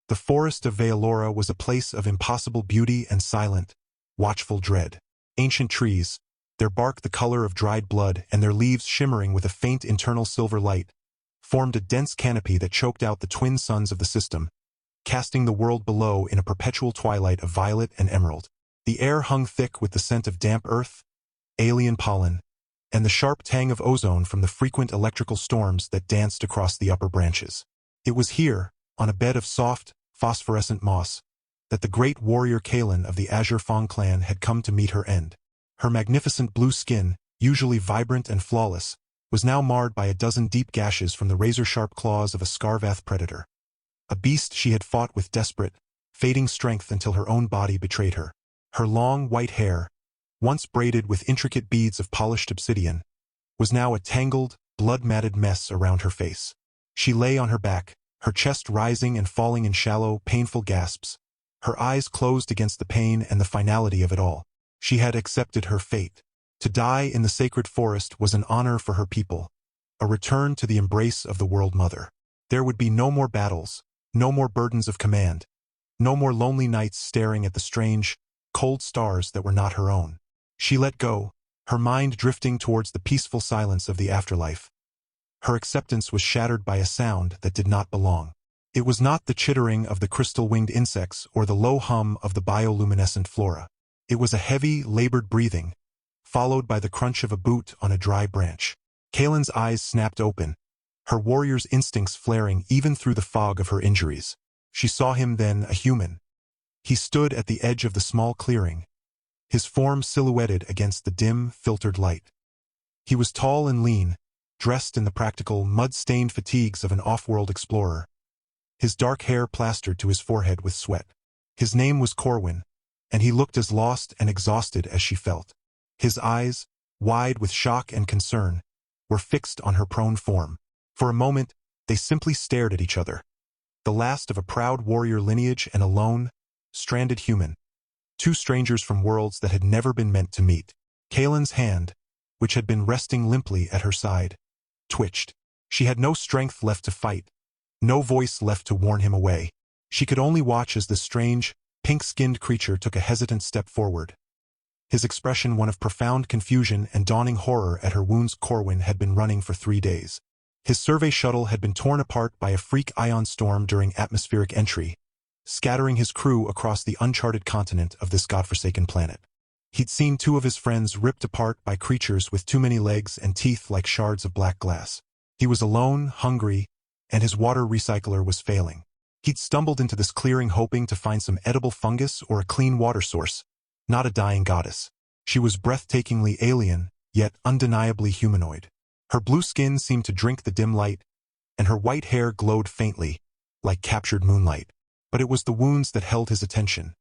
The forest of Vealora was a place of impossible beauty and silent, watchful dread. Ancient trees, their bark the color of dried blood and their leaves shimmering with a faint internal silver light, formed a dense canopy that choked out the twin suns of the system, casting the world below in a perpetual twilight of violet and emerald. The air hung thick with the scent of damp earth, alien pollen, and the sharp tang of ozone from the frequent electrical storms that danced across the upper branches. It was here, on a bed of soft, phosphorescent moss, that the great warrior Kaelin of the Azure Fang clan had come to meet her end. Her magnificent blue skin, usually vibrant and flawless, was now marred by a dozen deep gashes from the razor-sharp claws of a Scarvath predator. A beast she had fought with desperate, fading strength until her own body betrayed her. Her long, white hair, once braided with intricate beads of polished obsidian, was now a tangled, blood-matted mess around her face. She lay on her back, her chest rising and falling in shallow, painful gasps, her eyes closed against the pain and the finality of it all. She had accepted her fate. To die in the sacred forest was an honor for her people, a return to the embrace of the World Mother. There would be no more battles, no more burdens of command, no more lonely nights staring at the strange, cold stars that were not her own. She let go, her mind drifting towards the peaceful silence of the afterlife. Her acceptance was shattered by a sound that did not belong. It was not the chittering of the crystal-winged insects or the low hum of the bioluminescent flora. It was a heavy, labored breathing, followed by the crunch of a boot on a dry branch. Kaelin's eyes snapped open, her warrior's instincts flaring even through the fog of her injuries. She saw him then, a human. He stood at the edge of the small clearing, his form silhouetted against the dim, filtered light. He was tall and lean, dressed in the practical, mud-stained fatigues of an off-world explorer, his dark hair plastered to his forehead with sweat. His name was Corwin, and he looked as lost and exhausted as she felt. His eyes, wide with shock and concern, were fixed on her prone form. For a moment, they simply stared at each other. The last of a proud warrior lineage and a lone, stranded human. Two strangers from worlds that had never been meant to meet. Kaelin's hand, which had been resting limply at her side, twitched. She had no strength left to fight, no voice left to warn him away. She could only watch as the strange, pink-skinned creature took a hesitant step forward. His expression one of profound confusion and dawning horror at her wounds. Corwin had been running for 3 days. His survey shuttle had been torn apart by a freak ion storm during atmospheric entry, scattering his crew across the uncharted continent of this godforsaken planet. He'd seen 2 of his friends ripped apart by creatures with too many legs and teeth like shards of black glass. He was alone, hungry, and his water recycler was failing. He'd stumbled into this clearing hoping to find some edible fungus or a clean water source, not a dying goddess. She was breathtakingly alien, yet undeniably humanoid. Her blue skin seemed to drink the dim light, and her white hair glowed faintly, like captured moonlight. But it was the wounds that held his attention.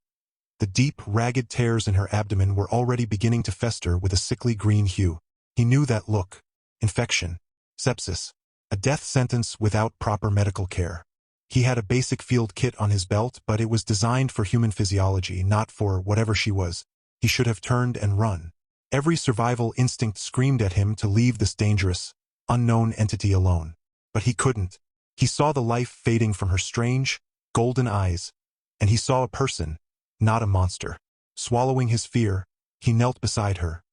The deep, ragged tears in her abdomen were already beginning to fester with a sickly green hue. He knew that look. Infection. Sepsis. A death sentence without proper medical care. He had a basic field kit on his belt, but it was designed for human physiology, not for whatever she was. He should have turned and run. Every survival instinct screamed at him to leave this dangerous, unknown entity alone. But he couldn't. He saw the life fading from her strange, golden eyes, and he saw a person, not a monster. Swallowing his fear, he knelt beside her,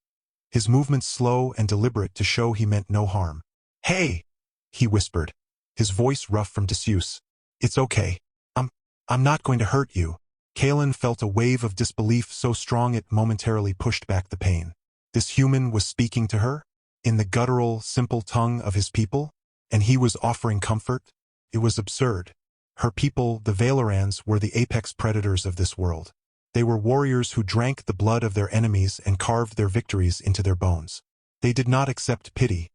his movements slow and deliberate to show he meant no harm. "Hey!" he whispered, his voice rough from disuse. "It's okay. I'm not going to hurt you." Kaelin felt a wave of disbelief so strong it momentarily pushed back the pain. This human was speaking to her, in the guttural, simple tongue of his people, and he was offering comfort. It was absurd. Her people, the Valerans, were the apex predators of this world. They were warriors who drank the blood of their enemies and carved their victories into their bones. They did not accept pity,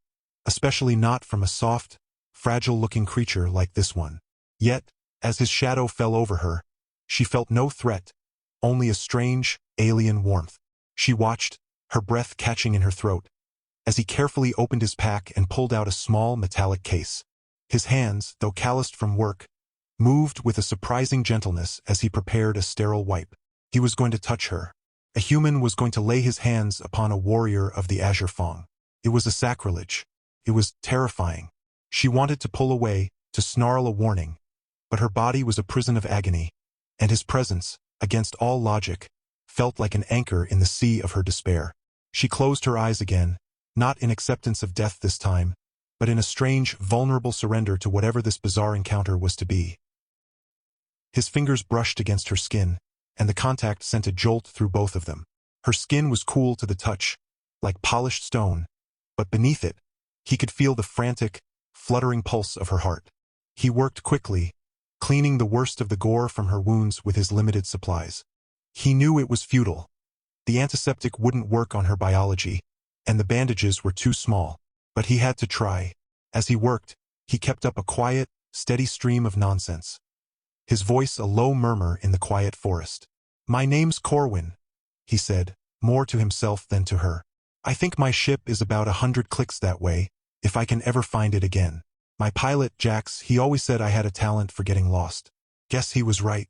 especially not from a soft, fragile-looking creature like this one. Yet, as his shadow fell over her, she felt no threat, only a strange, alien warmth. She watched, her breath catching in her throat, as he carefully opened his pack and pulled out a small metallic case. His hands, though calloused from work, moved with a surprising gentleness as he prepared a sterile wipe. He was going to touch her. A human was going to lay his hands upon a warrior of the Azure Fang. It was a sacrilege. It was terrifying. She wanted to pull away, to snarl a warning, but her body was a prison of agony, and his presence, against all logic, felt like an anchor in the sea of her despair. She closed her eyes again, not in acceptance of death this time, but in a strange, vulnerable surrender to whatever this bizarre encounter was to be. His fingers brushed against her skin, and the contact sent a jolt through both of them. Her skin was cool to the touch, like polished stone, but beneath it, he could feel the frantic, fluttering pulse of her heart. He worked quickly, cleaning the worst of the gore from her wounds with his limited supplies. He knew it was futile. The antiseptic wouldn't work on her biology, and the bandages were too small, but he had to try. As he worked, he kept up a quiet, steady stream of nonsense. His voice a low murmur in the quiet forest. "My name's Corwin," he said, more to himself than to her. "I think my ship is about 100 clicks that way, if I can ever find it again. My pilot, Jax, he always said I had a talent for getting lost. Guess he was right."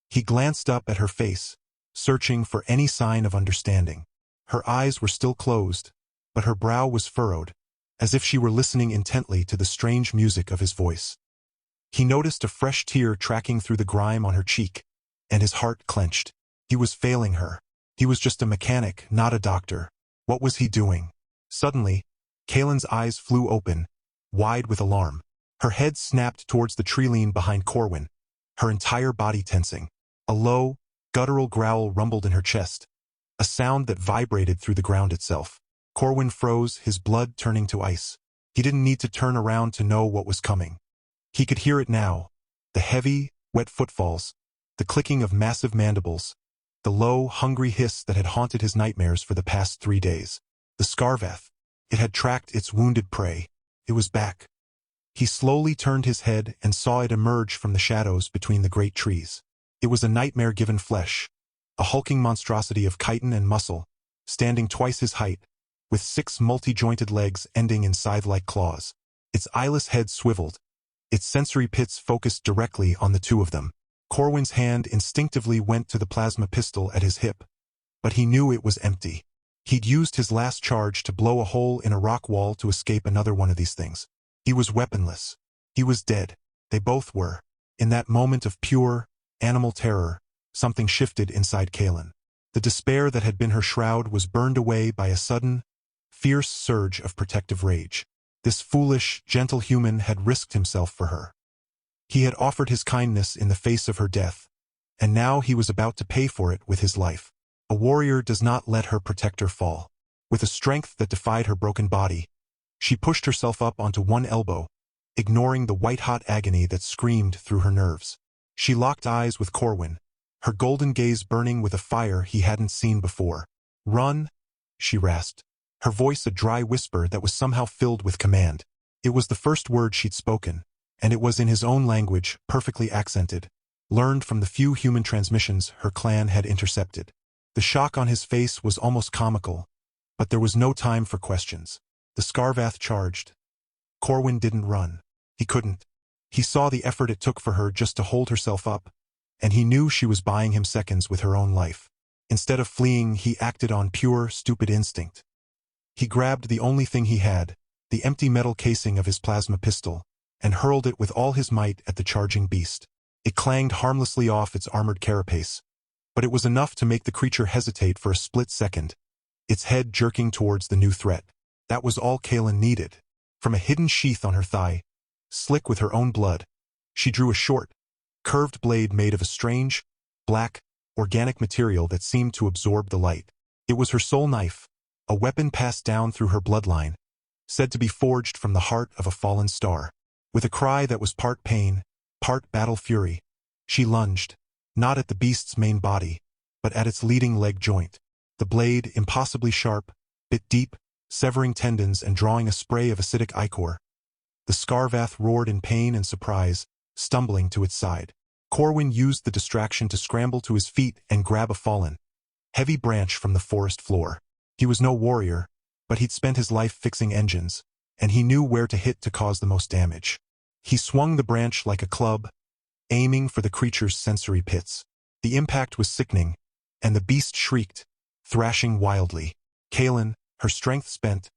He glanced up at her face, searching for any sign of understanding. Her eyes were still closed, but her brow was furrowed, as if she were listening intently to the strange music of his voice. He noticed a fresh tear tracking through the grime on her cheek, and his heart clenched. He was failing her. He was just a mechanic, not a doctor. What was he doing? Suddenly, Kaylin's eyes flew open, wide with alarm. Her head snapped towards the tree line behind Corwin, her entire body tensing. A low, guttural growl rumbled in her chest, a sound that vibrated through the ground itself. Corwin froze, his blood turning to ice. He didn't need to turn around to know what was coming. He could hear it now, the heavy, wet footfalls, the clicking of massive mandibles, the low, hungry hiss that had haunted his nightmares for the past 3 days. The Scarvath. It had tracked its wounded prey. It was back. He slowly turned his head and saw it emerge from the shadows between the great trees. It was a nightmare-given flesh, a hulking monstrosity of chitin and muscle, standing twice his height, with 6 multi-jointed legs ending in scythe-like claws. Its eyeless head swiveled, its sensory pits focused directly on the two of them. Corwin's hand instinctively went to the plasma pistol at his hip, but he knew it was empty. He'd used his last charge to blow a hole in a rock wall to escape another one of these things. He was weaponless. He was dead. They both were. In that moment of pure, animal terror, something shifted inside Kaylin. The despair that had been her shroud was burned away by a sudden, fierce surge of protective rage. This foolish, gentle human had risked himself for her. He had offered his kindness in the face of her death, and now he was about to pay for it with his life. A warrior does not let her protector fall. With a strength that defied her broken body, she pushed herself up onto one elbow, ignoring the white-hot agony that screamed through her nerves. She locked eyes with Corwin, her golden gaze burning with a fire he hadn't seen before. "Run," she rasped, her voice a dry whisper that was somehow filled with command. It was the first word she'd spoken, and it was in his own language, perfectly accented, learned from the few human transmissions her clan had intercepted. The shock on his face was almost comical, but there was no time for questions. The Scarvath charged. Corwin didn't run. He couldn't. He saw the effort it took for her just to hold herself up, and he knew she was buying him seconds with her own life. Instead of fleeing, he acted on pure, stupid instinct. He grabbed the only thing he had, the empty metal casing of his plasma pistol, and hurled it with all his might at the charging beast. It clanged harmlessly off its armored carapace, but it was enough to make the creature hesitate for a split second, its head jerking towards the new threat. That was all Kaylin needed. From a hidden sheath on her thigh, slick with her own blood, she drew a short, curved blade made of a strange, black, organic material that seemed to absorb the light. It was her soul knife, a weapon passed down through her bloodline, said to be forged from the heart of a fallen star. With a cry that was part pain, part battle fury, she lunged, not at the beast's main body, but at its leading leg joint. The blade, impossibly sharp, bit deep, severing tendons and drawing a spray of acidic ichor. The Scarvath roared in pain and surprise, stumbling to its side. Corwin used the distraction to scramble to his feet and grab a fallen, heavy branch from the forest floor. He was no warrior, but he'd spent his life fixing engines, and he knew where to hit to cause the most damage. He swung the branch like a club, aiming for the creature's sensory pits. The impact was sickening, and the beast shrieked, thrashing wildly. Kaylin, her strength spent,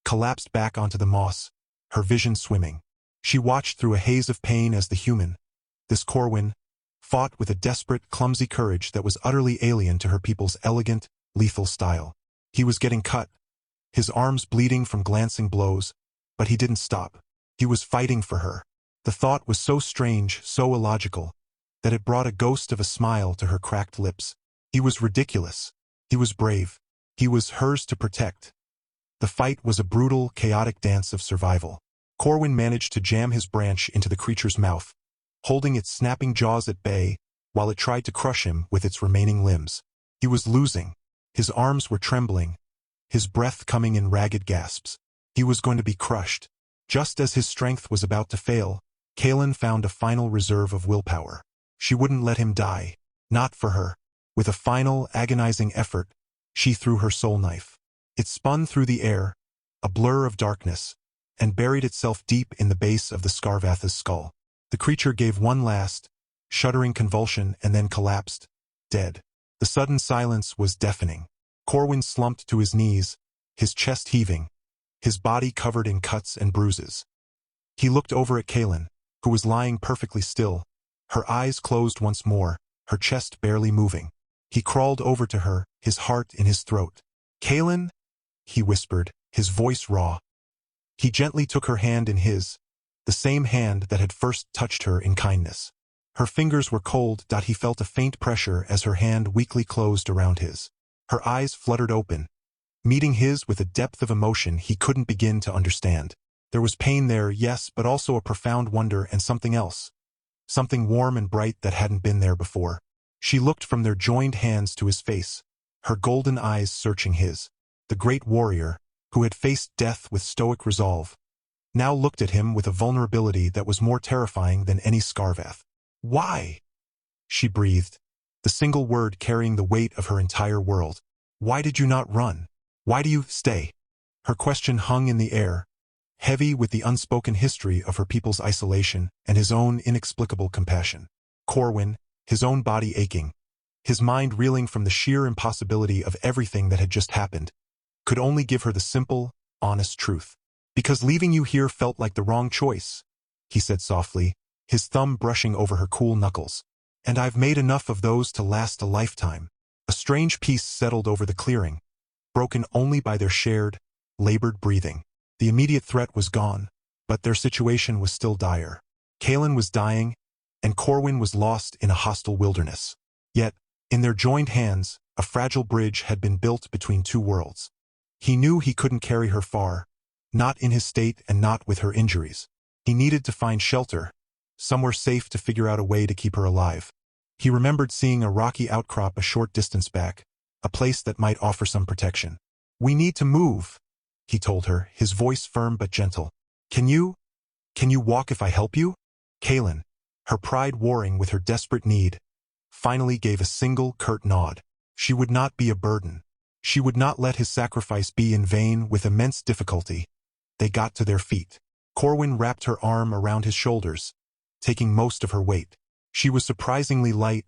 collapsed back onto the moss, her vision swimming. She watched through a haze of pain as the human, This Corwin fought with a desperate, clumsy courage that was utterly alien to her people's elegant, lethal style. He was getting cut, his arms bleeding from glancing blows, but he didn't stop. He was fighting for her. The thought was so strange, so illogical, that it brought a ghost of a smile to her cracked lips. He was ridiculous. He was brave. He was hers to protect. The fight was a brutal, chaotic dance of survival. Corwin managed to jam his branch into the creature's mouth, holding its snapping jaws at bay while it tried to crush him with its remaining limbs. He was losing. His arms were trembling, his breath coming in ragged gasps. He was going to be crushed. Just as his strength was about to fail, Kaelin found a final reserve of willpower. She wouldn't let him die. Not for her. With a final, agonizing effort, she threw her soul knife. It spun through the air, a blur of darkness, and buried itself deep in the base of the Scarvatha's skull. The creature gave one last, shuddering convulsion and then collapsed, dead. The sudden silence was deafening. Corwin slumped to his knees, his chest heaving, his body covered in cuts and bruises. He looked over at Kaelin, who was lying perfectly still, her eyes closed once more, her chest barely moving. He crawled over to her, his heart in his throat. "Kaelin?" he whispered, his voice raw. He gently took her hand in his, the same hand that had first touched her in kindness. Her fingers were cold. He felt a faint pressure as her hand weakly closed around his. Her eyes fluttered open, meeting his with a depth of emotion he couldn't begin to understand. There was pain there, yes, but also a profound wonder and something else. Something warm and bright that hadn't been there before. She looked from their joined hands to his face, her golden eyes searching his. The great warrior, who had faced death with stoic resolve, now looked at him with a vulnerability that was more terrifying than any Scarvath. "Why?" she breathed, the single word carrying the weight of her entire world. "Why did you not run? Why do you stay?" Her question hung in the air, heavy with the unspoken history of her people's isolation and his own inexplicable compassion. Corwin, his own body aching, his mind reeling from the sheer impossibility of everything that had just happened, could only give her the simple, honest truth. "Because leaving you here felt like the wrong choice," he said softly, his thumb brushing over her cool knuckles. "And I've made enough of those to last a lifetime." A strange peace settled over the clearing, broken only by their shared, labored breathing. The immediate threat was gone, but their situation was still dire. Kaelin was dying, and Corwin was lost in a hostile wilderness. Yet, in their joined hands, a fragile bridge had been built between two worlds. He knew he couldn't carry her far, not in his state and not with her injuries. He needed to find shelter, somewhere safe to figure out a way to keep her alive. He remembered seeing a rocky outcrop a short distance back, a place that might offer some protection. "We need to move," he told her, his voice firm but gentle. Can you walk if I help you?" Kaelin, her pride warring with her desperate need, finally gave a single curt nod. She would not be a burden. She would not let his sacrifice be in vain. With immense difficulty, they got to their feet. Corwin wrapped her arm around his shoulders, taking most of her weight. She was surprisingly light,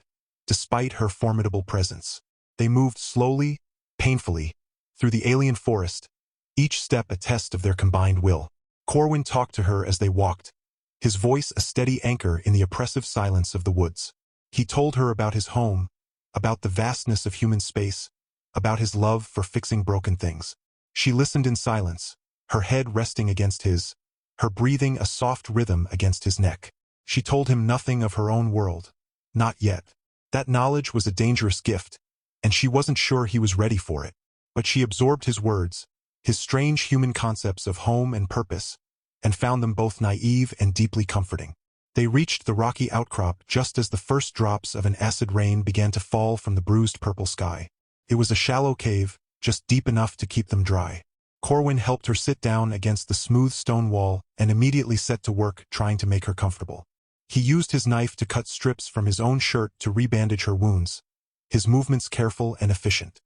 despite her formidable presence. They moved slowly, painfully, through the alien forest, each step a test of their combined will. Corwin talked to her as they walked, his voice a steady anchor in the oppressive silence of the woods. He told her about his home, about the vastness of human space, about his love for fixing broken things. She listened in silence, her head resting against his, her breathing a soft rhythm against his neck. She told him nothing of her own world. Not yet. That knowledge was a dangerous gift, and she wasn't sure he was ready for it. But she absorbed his words, his strange human concepts of home and purpose, and found them both naive and deeply comforting. They reached the rocky outcrop just as the first drops of an acid rain began to fall from the bruised purple sky. It was a shallow cave, just deep enough to keep them dry. Corwin helped her sit down against the smooth stone wall and immediately set to work trying to make her comfortable. He used his knife to cut strips from his own shirt to rebandage her wounds, his movements careful and efficient.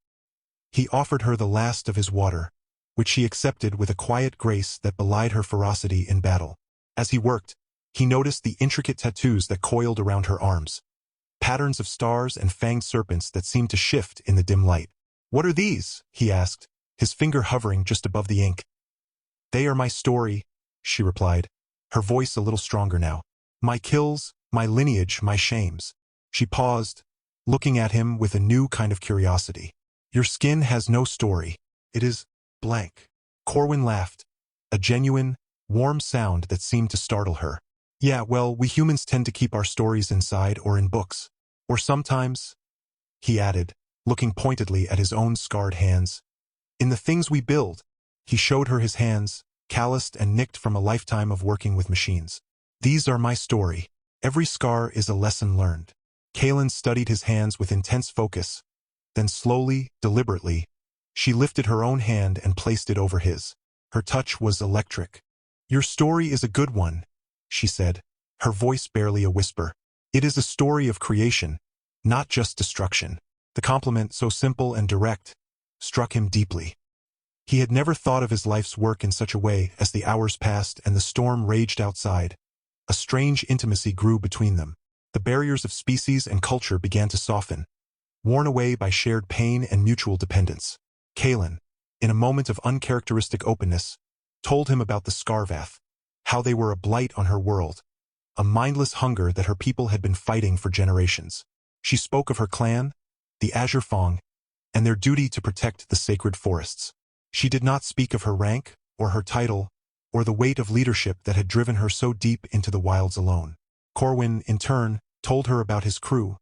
He offered her the last of his water, which she accepted with a quiet grace that belied her ferocity in battle. As he worked, he noticed the intricate tattoos that coiled around her arms, patterns of stars and fanged serpents that seemed to shift in the dim light. "What are these?" he asked, his finger hovering just above the ink. "They are my story," she replied, her voice a little stronger now. "My kills, My lineage, my shames. She paused, looking at him with a new kind of curiosity. Your skin has no story. It is blank. Corwin laughed, a genuine, warm sound that seemed to startle her. Yeah, well, we humans tend to keep our stories inside or in books. Or sometimes, he added, looking pointedly at his own scarred hands, in the things we build. He showed her his hands, calloused and nicked from a lifetime of working with machines. These are my story. Every scar is a lesson learned. Kaelin studied his hands with intense focus. Then slowly, deliberately, she lifted her own hand and placed it over his. Her touch was electric. Your story is a good one, she said, her voice barely a whisper. It is a story of creation, not just destruction. The compliment, so simple and direct, struck him deeply. He had never thought of his life's work in such a way. As the hours passed and the storm raged outside, a strange intimacy grew between them. The barriers of species and culture began to soften, worn away by shared pain and mutual dependence. Kaelin, in a moment of uncharacteristic openness, told him about the Scarvath, how they were a blight on her world, a mindless hunger that her people had been fighting for generations. She spoke of her clan, the Azure Fong, and their duty to protect the sacred forests. She did not speak of her rank, or her title, or the weight of leadership that had driven her so deep into the wilds alone. Corwin, in turn, told her about his crew,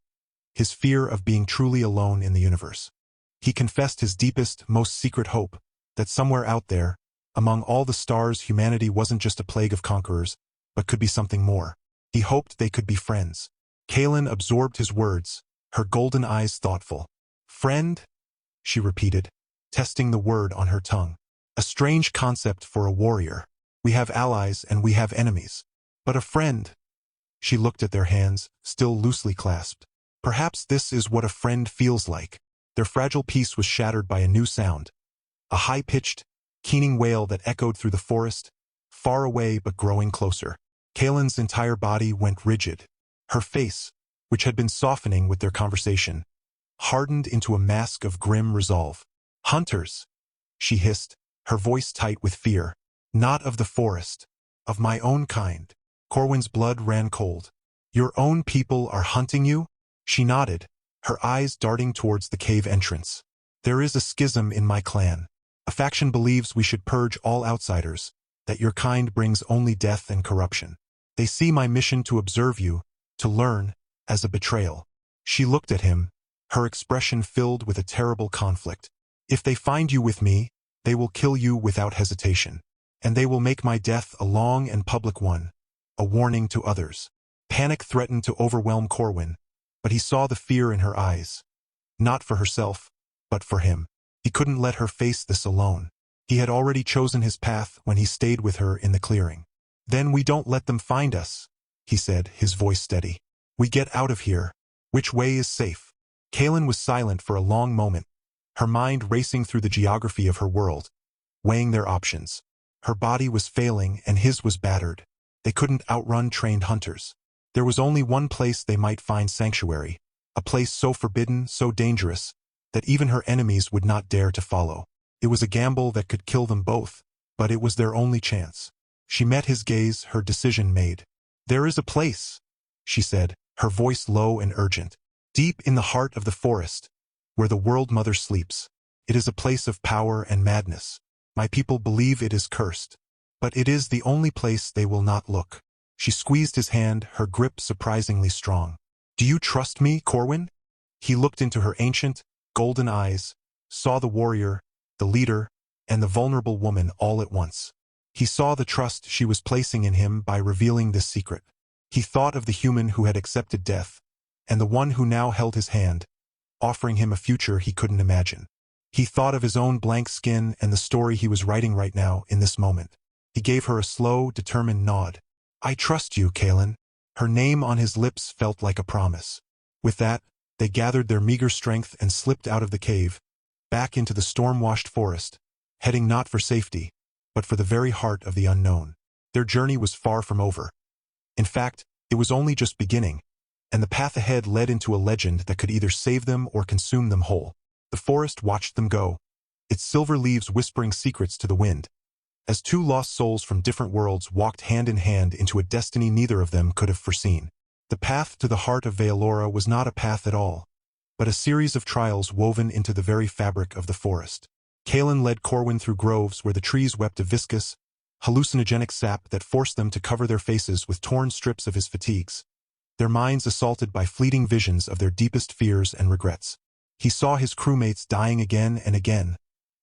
his fear of being truly alone in the universe. He confessed his deepest, most secret hope, that somewhere out there, among all the stars, humanity wasn't just a plague of conquerors, but could be something more. He hoped they could be friends. Kaelin absorbed his words, her golden eyes thoughtful. Friend? She repeated, testing the word on her tongue. A strange concept for a warrior. We have allies and we have enemies. But a friend? She looked at their hands, still loosely clasped. Perhaps this is what a friend feels like. Their fragile peace was shattered by a new sound. A high-pitched, keening wail that echoed through the forest, far away but growing closer. Kaelin's entire body went rigid. Her face, which had been softening with their conversation, hardened into a mask of grim resolve. Hunters, she hissed, her voice tight with fear. Not of the forest, of my own kind. Corwin's blood ran cold. Your own people are hunting you? She nodded, her eyes darting towards the cave entrance. There is a schism in my clan. A faction believes we should purge all outsiders, that your kind brings only death and corruption. They see my mission to observe you, to learn, as a betrayal. She looked at him, her expression filled with a terrible conflict. If they find you with me, they will kill you without hesitation. And they will make my death a long and public one, a warning to others. Panic threatened to overwhelm Corwin, but he saw the fear in her eyes. Not for herself, but for him. He couldn't let her face this alone. He had already chosen his path when he stayed with her in the clearing. Then we don't let them find us, he said, his voice steady. We get out of here. Which way is safe? Kaelin was silent for a long moment, her mind racing through the geography of her world, weighing their options. Her body was failing and his was battered. They couldn't outrun trained hunters. There was only one place they might find sanctuary, a place so forbidden, so dangerous, that even her enemies would not dare to follow. It was a gamble that could kill them both, but it was their only chance. She met his gaze, her decision made. There is a place, she said, her voice low and urgent, deep in the heart of the forest, where the World Mother sleeps. It is a place of power and madness. My people believe it is cursed, but it is the only place they will not look. She squeezed his hand, her grip surprisingly strong. Do you trust me, Corwin? He looked into her ancient, golden eyes, saw the warrior, the leader, and the vulnerable woman all at once. He saw the trust she was placing in him by revealing this secret. He thought of the human who had accepted death, and the one who now held his hand, offering him a future he couldn't imagine. He thought of his own blank skin and the story he was writing right now in this moment. He gave her a slow, determined nod. I trust you, Kaelin. Her name on his lips felt like a promise. With that, they gathered their meager strength and slipped out of the cave, back into the storm-washed forest, heading not for safety, but for the very heart of the unknown. Their journey was far from over. In fact, it was only just beginning, and the path ahead led into a legend that could either save them or consume them whole. The forest watched them go, its silver leaves whispering secrets to the wind, as two lost souls from different worlds walked hand in hand into a destiny neither of them could have foreseen. The path to the heart of Veilora was not a path at all, but a series of trials woven into the very fabric of the forest. Kalen led Corwin through groves where the trees wept a viscous, hallucinogenic sap that forced them to cover their faces with torn strips of his fatigues, their minds assaulted by fleeting visions of their deepest fears and regrets. He saw his crewmates dying again and again,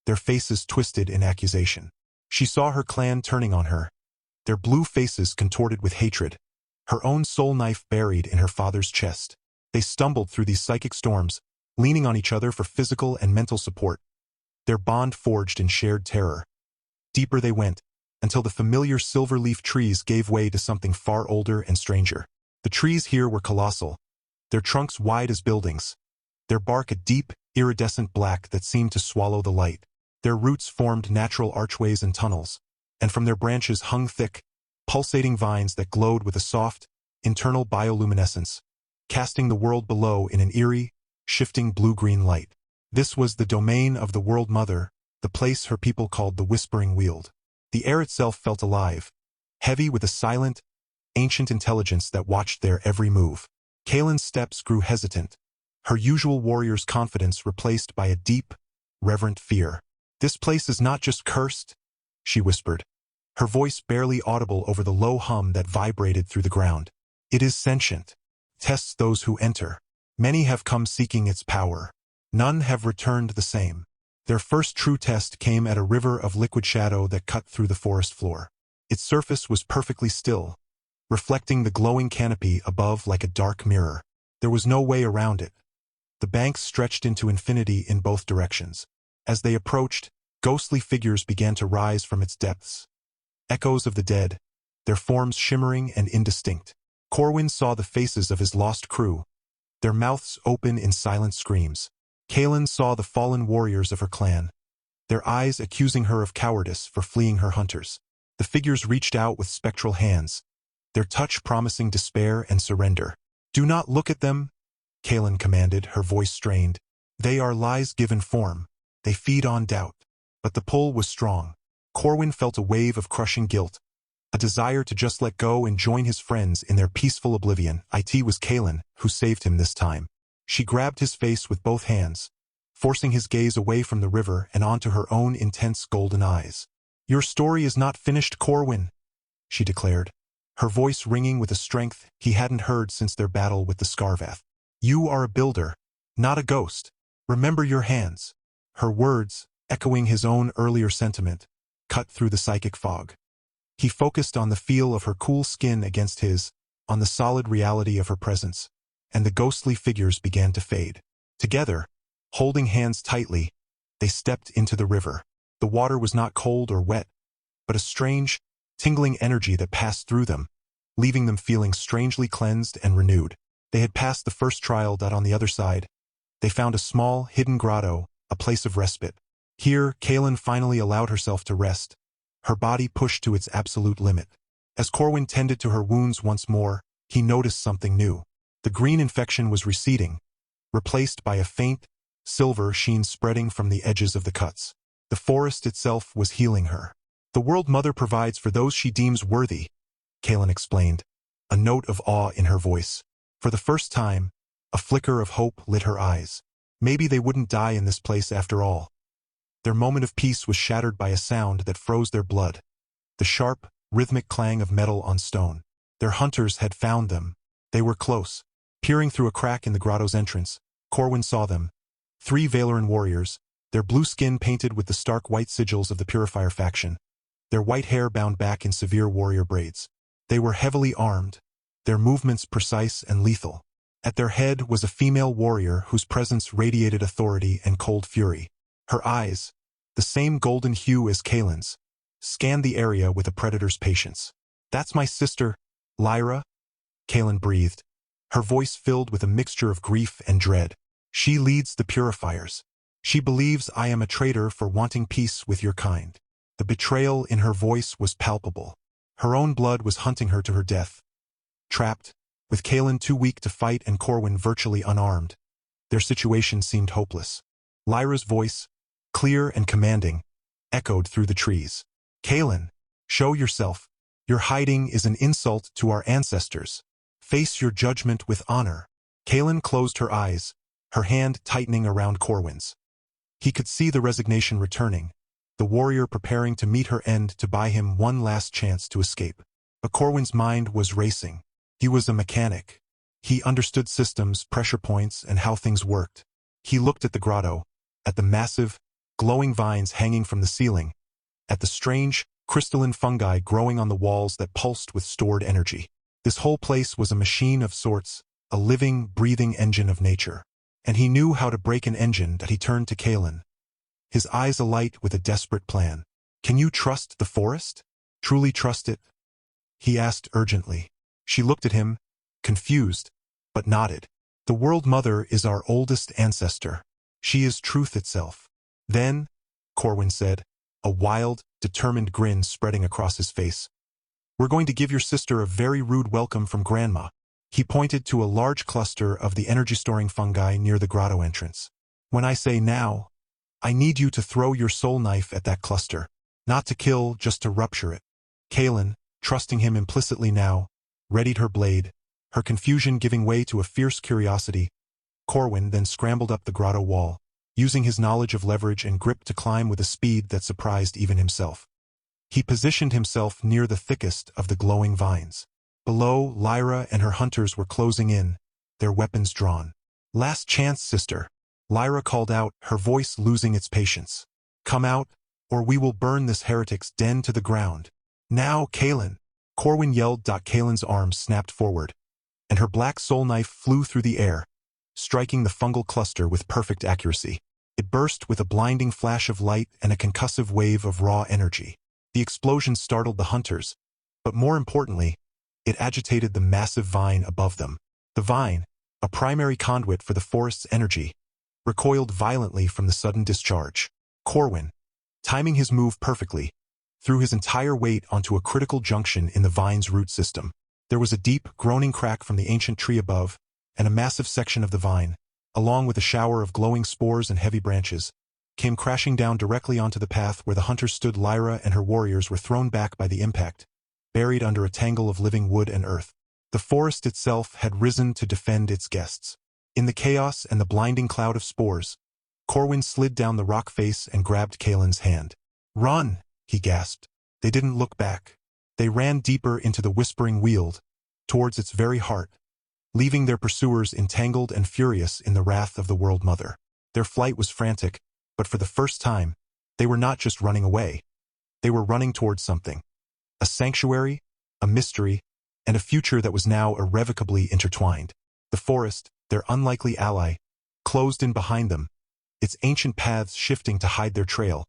their faces twisted in accusation. She saw her clan turning on her, their blue faces contorted with hatred, her own soul knife buried in her father's chest. They stumbled through these psychic storms, leaning on each other for physical and mental support, their bond forged in shared terror. Deeper they went, until the familiar silver-leaf trees gave way to something far older and stranger. The trees here were colossal, their trunks wide as buildings, their bark a deep, iridescent black that seemed to swallow the light. Their roots formed natural archways and tunnels, and from their branches hung thick, pulsating vines that glowed with a soft, internal bioluminescence, casting the world below in an eerie, shifting blue-green light. This was the domain of the World Mother, the place her people called the Whispering Weald. The air itself felt alive, heavy with a silent, ancient intelligence that watched their every move. Kalen's steps grew hesitant, her usual warrior's confidence replaced by a deep, reverent fear. "This place is not just cursed," she whispered, her voice barely audible over the low hum that vibrated through the ground. "It is sentient. Tests those who enter. Many have come seeking its power. None have returned the same." Their first true test came at a river of liquid shadow that cut through the forest floor. Its surface was perfectly still, reflecting the glowing canopy above like a dark mirror. There was no way around it. The banks stretched into infinity in both directions. As they approached, ghostly figures began to rise from its depths. Echoes of the dead, their forms shimmering and indistinct. Corwin saw the faces of his lost crew, their mouths open in silent screams. Kalen saw the fallen warriors of her clan, their eyes accusing her of cowardice for fleeing her hunters. The figures reached out with spectral hands, their touch promising despair and surrender. "Do not look at them," Kalen commanded, her voice strained. "They are lies given form. They feed on doubt." But the pull was strong. Corwin felt a wave of crushing guilt, a desire to just let go and join his friends in their peaceful oblivion. It was Kalen who saved him this time. She grabbed his face with both hands, forcing his gaze away from the river and onto her own intense golden eyes. "Your story is not finished, Corwin," she declared, her voice ringing with a strength he hadn't heard since their battle with the Scarvath. "You are a builder, not a ghost. Remember your hands." Her words, echoing his own earlier sentiment, cut through the psychic fog. He focused on the feel of her cool skin against his, on the solid reality of her presence, and the ghostly figures began to fade. Together, holding hands tightly, they stepped into the river. The water was not cold or wet, but a strange, tingling energy that passed through them, leaving them feeling strangely cleansed and renewed. They had passed the first trial. On the other side, they found a small, hidden grotto, a place of respite. Here, Kalen finally allowed herself to rest, her body pushed to its absolute limit. As Corwin tended to her wounds once more, he noticed something new. The green infection was receding, replaced by a faint, silver sheen spreading from the edges of the cuts. The forest itself was healing her. "The World Mother provides for those she deems worthy," Kalen explained, a note of awe in her voice. For the first time, a flicker of hope lit her eyes. Maybe they wouldn't die in this place after all. Their moment of peace was shattered by a sound that froze their blood. The sharp, rhythmic clang of metal on stone. Their hunters had found them. They were close. Peering through a crack in the grotto's entrance, Corwin saw them. 3 Valoran warriors, their blue skin painted with the stark white sigils of the Purifier faction, their white hair bound back in severe warrior braids. They were heavily armed, their movements precise and lethal. At their head was a female warrior whose presence radiated authority and cold fury. Her eyes, the same golden hue as Kalen's, scanned the area with a predator's patience. "That's my sister, Lyra," Kalen breathed, her voice filled with a mixture of grief and dread. "She leads the Purifiers. She believes I am a traitor for wanting peace with your kind." The betrayal in her voice was palpable. Her own blood was hunting her to her death. Trapped, with Kalen too weak to fight and Corwin virtually unarmed, their situation seemed hopeless. Lyra's voice, clear and commanding, echoed through the trees. "Kalen, show yourself. Your hiding is an insult to our ancestors." Face your judgment with honor. Kaelin closed her eyes, her hand tightening around Corwin's. He could see the resignation returning, the warrior preparing to meet her end to buy him one last chance to escape. But Corwin's mind was racing. He was a mechanic. He understood systems, pressure points, and how things worked. He looked at the grotto, at the massive, glowing vines hanging from the ceiling, at the strange, crystalline fungi growing on the walls that pulsed with stored energy. This whole place was a machine of sorts, a living, breathing engine of nature. And he knew how to break an engine that he turned to Kaelin, his eyes alight with a desperate plan. "Can you trust the forest? Truly trust it?" he asked urgently. She looked at him, confused, but nodded. "The World Mother is our oldest ancestor. She is truth itself." "Then," Corwin said, a wild, determined grin spreading across his face, "we're going to give your sister a very rude welcome from Grandma." He pointed to a large cluster of the energy-storing fungi near the grotto entrance. "When I say now, I need you to throw your soul knife at that cluster. Not to kill, just to rupture it." Kaelin, trusting him implicitly now, readied her blade, her confusion giving way to a fierce curiosity. Corwin then scrambled up the grotto wall, using his knowledge of leverage and grip to climb with a speed that surprised even himself. He positioned himself near the thickest of the glowing vines. Below, Lyra and her hunters were closing in, their weapons drawn. "Last chance, sister," Lyra called out, her voice losing its patience. "Come out, or we will burn this heretic's den to the ground." "Now, Kaelin!" Corwin yelled. Kaelin's arms snapped forward, and her black soul knife flew through the air, striking the fungal cluster with perfect accuracy. It burst with a blinding flash of light and a concussive wave of raw energy. The explosion startled the hunters, but more importantly, it agitated the massive vine above them. The vine, a primary conduit for the forest's energy, recoiled violently from the sudden discharge. Corwin, timing his move perfectly, threw his entire weight onto a critical junction in the vine's root system. There was a deep, groaning crack from the ancient tree above, and a massive section of the vine, along with a shower of glowing spores and heavy branches, came crashing down directly onto the path where the hunters stood. Lyra and her warriors were thrown back by the impact, buried under a tangle of living wood and earth. The forest itself had risen to defend its guests. In the chaos and the blinding cloud of spores, Corwin slid down the rock face and grabbed Kaelin's hand. "Run!" he gasped. They didn't look back. They ran deeper into the whispering weald, towards its very heart, leaving their pursuers entangled and furious in the wrath of the World Mother. Their flight was frantic, but for the first time, they were not just running away. They were running towards something. A sanctuary, a mystery, and a future that was now irrevocably intertwined. The forest, their unlikely ally, closed in behind them, its ancient paths shifting to hide their trail,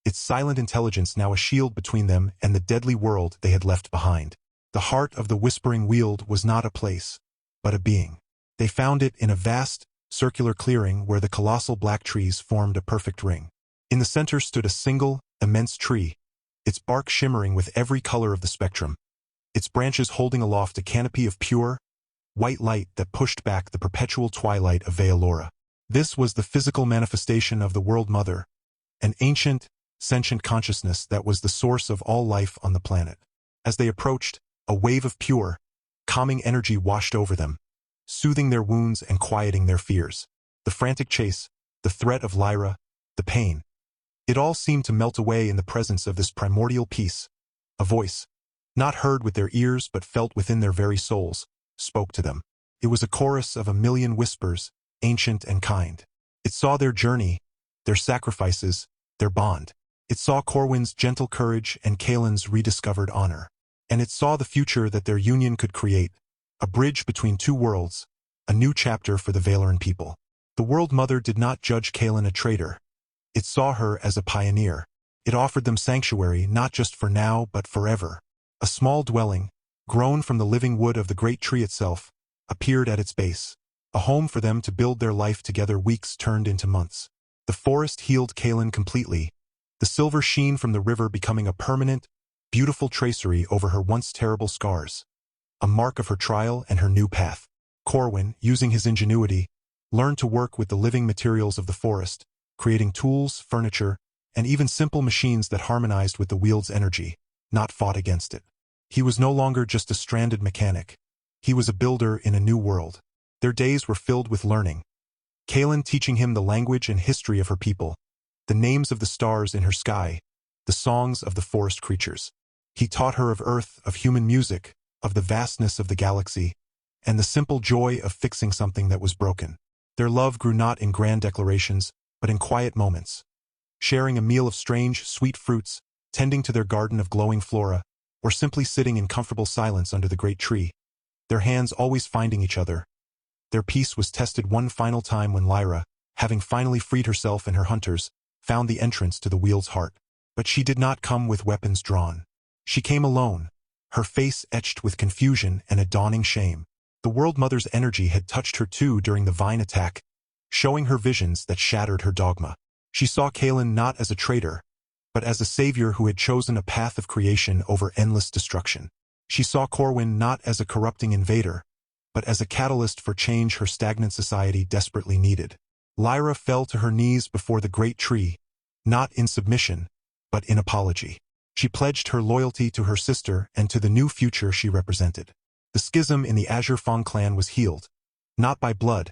its silent intelligence now a shield between them and the deadly world they had left behind. The heart of the whispering weald was not a place, but a being. They found it in a vast, circular clearing where the colossal black trees formed a perfect ring. In the center stood a single, immense tree, its bark shimmering with every color of the spectrum, its branches holding aloft a canopy of pure, white light that pushed back the perpetual twilight of Vealora. This was the physical manifestation of the World Mother, an ancient, sentient consciousness that was the source of all life on the planet. As they approached, a wave of pure, calming energy washed over them, soothing their wounds and quieting their fears. The frantic chase, the threat of Lyra, the pain. It all seemed to melt away in the presence of this primordial peace. A voice, not heard with their ears but felt within their very souls, spoke to them. It was a chorus of a million whispers, ancient and kind. It saw their journey, their sacrifices, their bond. It saw Corwin's gentle courage and Kaelin's rediscovered honor. And it saw the future that their union could create, a bridge between two worlds, a new chapter for the Vealoran people. The World Mother did not judge Kaelin a traitor. It saw her as a pioneer. It offered them sanctuary not just for now but forever. A small dwelling, grown from the living wood of the great tree itself, appeared at its base, a home for them to build their life together. Weeks turned into months. The forest healed Kaelin completely, the silver sheen from the river becoming a permanent, beautiful tracery over her once terrible scars, a mark of her trial and her new path. Corwin, using his ingenuity, learned to work with the living materials of the forest, creating tools, furniture, and even simple machines that harmonized with the wield's energy, not fought against it. He was no longer just a stranded mechanic. He was a builder in a new world. Their days were filled with learning. Kaelin teaching him the language and history of her people, the names of the stars in her sky, the songs of the forest creatures. He taught her of Earth, of human music, of the vastness of the galaxy, and the simple joy of fixing something that was broken. Their love grew not in grand declarations, but in quiet moments. Sharing a meal of strange, sweet fruits, tending to their garden of glowing flora, or simply sitting in comfortable silence under the great tree, their hands always finding each other. Their peace was tested one final time when Lyra, having finally freed herself and her hunters, found the entrance to the wheel's heart. But she did not come with weapons drawn. She came alone, her face etched with confusion and a dawning shame. The World Mother's energy had touched her too during the vine attack, showing her visions that shattered her dogma. She saw Kaelin not as a traitor, but as a savior who had chosen a path of creation over endless destruction. She saw Corwin not as a corrupting invader, but as a catalyst for change her stagnant society desperately needed. Lyra fell to her knees before the great tree, not in submission, but in apology. She pledged her loyalty to her sister and to the new future she represented. The schism in the Azure Fang clan was healed, not by blood,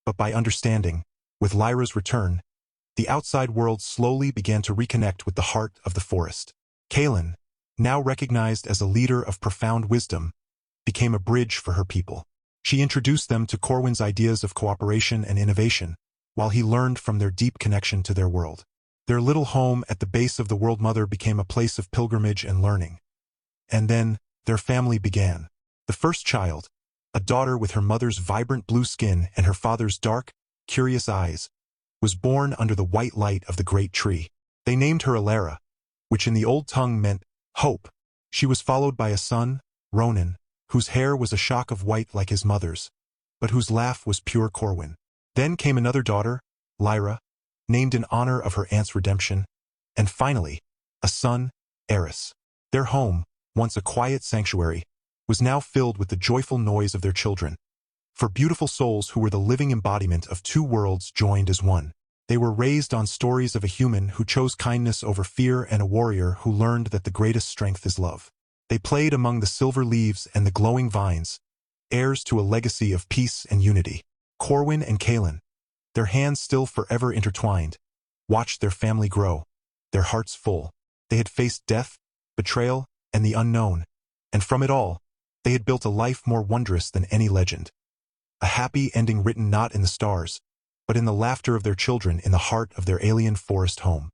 but by understanding. With Lyra's return, the outside world slowly began to reconnect with the heart of the forest. Kaelin, now recognized as a leader of profound wisdom, became a bridge for her people. She introduced them to Corwin's ideas of cooperation and innovation, while he learned from their deep connection to their world. Their little home at the base of the World Mother became a place of pilgrimage and learning. And then, their family began. The first child, a daughter with her mother's vibrant blue skin and her father's dark, curious eyes, was born under the white light of the great tree. They named her Alara, which in the old tongue meant hope. She was followed by a son, Ronan, whose hair was a shock of white like his mother's, but whose laugh was pure Corwin. Then came another daughter, Lyra, named in honor of her aunt's redemption, and finally, a son, Eris. Their home, once a quiet sanctuary, was now filled with the joyful noise of their children. For beautiful souls who were the living embodiment of two worlds joined as one. They were raised on stories of a human who chose kindness over fear and a warrior who learned that the greatest strength is love. They played among the silver leaves and the glowing vines, heirs to a legacy of peace and unity. Corwin and Kaelin, their hands still forever intertwined, watched their family grow, their hearts full. They had faced death, betrayal, and the unknown, and from it all, they had built a life more wondrous than any legend. A happy ending written not in the stars, but in the laughter of their children in the heart of their alien forest home.